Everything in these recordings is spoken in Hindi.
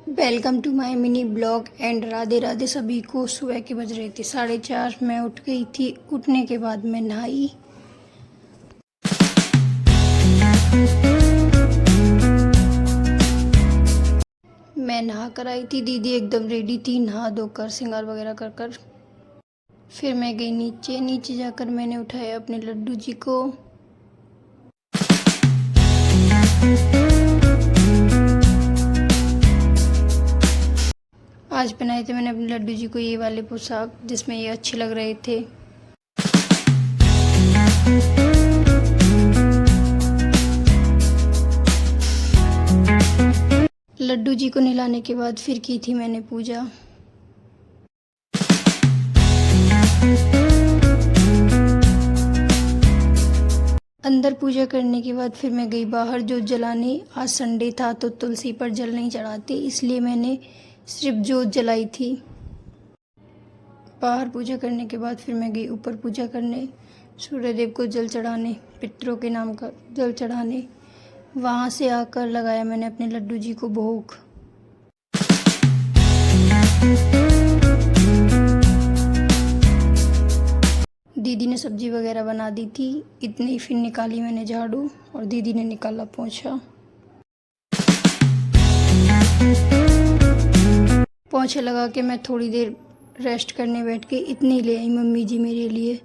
Welcome to my mini blog and Radhe Radhe सभी को। सुबह के बज रहे थे 4:30। मैं उठ गई थी। उठने के बाद मैं नहाई। मैं नहा कर आई थी। दीदी एकदम रेडी थी, नहा धोकर श्रृंगार वगैरह कर कर। फिर मैं गई नीचे जाकर मैंने उठाया अपने लड्डू जी को। आज पहनाए थे मैंने अपने लड्डू जी को ये वाले पोशाक, जिसमें ये अच्छे लग रहे थे। लड्डू जी को नहलाने के बाद फिर की थी मैंने पूजा। अंदर पूजा करने के बाद फिर मैं गई बाहर जोत जलाने। आज संडे था तो तुलसी पर जल नहीं चढ़ाते, इसलिए मैंने सिर्फ जोत जलाई थी। बाहर पूजा करने के बाद फिर मैं गई ऊपर पूजा करने, सूर्यदेव को जल चढ़ाने, पितरों के नाम का जल चढ़ाने। वहाँ से आकर लगाया मैंने अपने लड्डू जी को भोग। दीदी ने सब्जी वगैरह बना दी थी। इतनी फिर निकाली मैंने झाड़ू और दीदी ने निकाला पोंछा। पोंछा लगा के मैं थोड़ी देर रेस्ट करने बैठ के इतनी ले आई मम्मी जी मेरे लिए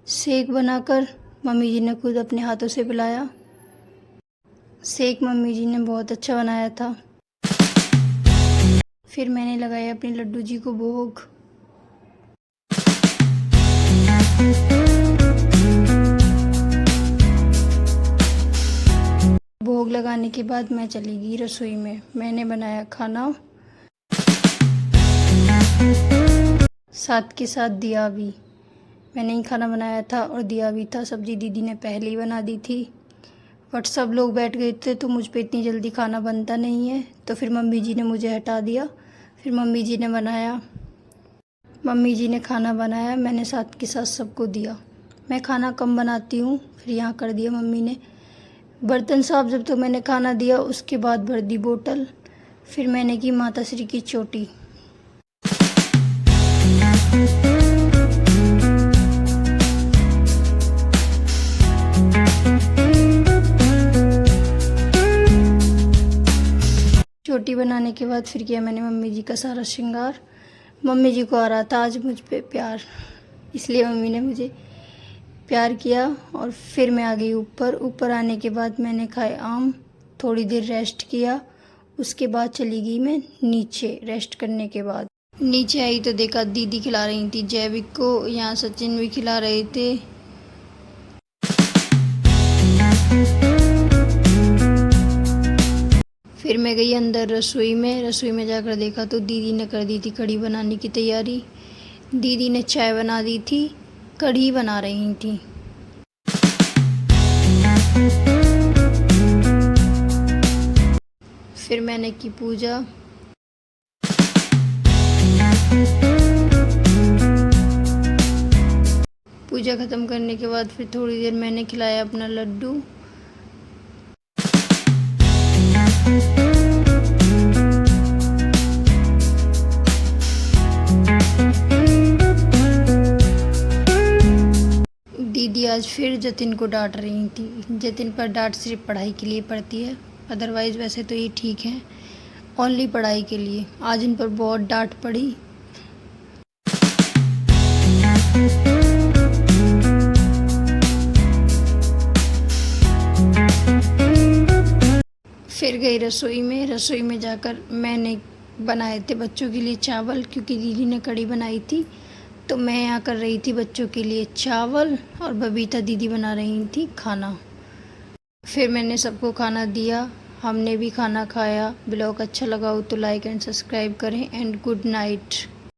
शेक बनाकर। मम्मी जी ने खुद अपने हाथों से पिलाया। शेक मम्मी जी ने बहुत अच्छा बनाया था। फिर मैंने लगाया अपने लड्डू जी को भोग। भोग लगाने के बाद मैं चली गई रसोई में। मैंने बनाया खाना, साथ के साथ दिया भी। मैंने ही खाना बनाया था और दिया भी था। सब्जी दीदी ने पहले ही बना दी थी, बट सब लोग बैठ गए थे तो मुझ पे इतनी जल्दी खाना बनता नहीं है, तो फिर मम्मी जी ने मुझे हटा दिया। फिर मम्मी जी ने बनाया। मम्मी जी ने खाना बनाया, मैंने साथ के साथ सबको दिया। मैं खाना कम बनाती हूँ, फिर यहाँ कर दिया मम्मी ने। बर्तन साफ जब तो मैंने खाना दिया, उसके बाद भर दी बोतल। फिर मैंने की माता श्री की चोटी। चोटी बनाने के बाद फिर किया मैंने मम्मी जी का सारा श्रृंगार। मम्मी जी को आ रहा था आज मुझ पे प्यार, इसलिए मम्मी ने मुझे प्यार किया। और फिर मैं आ गई ऊपर। ऊपर आने के बाद मैंने खाए आम, थोड़ी देर रेस्ट किया। उसके बाद चली गई मैं नीचे। रेस्ट करने के बाद नीचे आई तो देखा दीदी खिला रही थी जैविक को, यहाँ सचिन भी खिला रहे थे। फिर मैं गई अंदर रसोई में जाकर देखा तो दीदी ने कर दी थी कढ़ी बनाने की तैयारी। दीदी ने चाय बना दी थी, कढ़ी बना रही थी। फिर मैंने की पूजा। पूजा ख़त्म करने के बाद फिर थोड़ी देर मैंने खिलाया अपना लड्डू। दीदी आज फिर जतिन को डांट रही थी। जतिन पर डांट सिर्फ पढ़ाई के लिए पड़ती है, अदरवाइज़ वैसे तो ये ठीक है, ओनली पढ़ाई के लिए। आज इन पर बहुत डांट पड़ी। फिर गई रसोई में जाकर मैंने बनाए थे बच्चों के लिए चावल, क्योंकि दीदी ने कढ़ी बनाई थी तो मैं यहाँ कर रही थी बच्चों के लिए चावल और बबीता दीदी बना रही थी खाना। फिर मैंने सबको खाना दिया, हमने भी खाना खाया। ब्लॉग अच्छा लगा हो तो लाइक एंड सब्सक्राइब करें एंड गुड नाइट।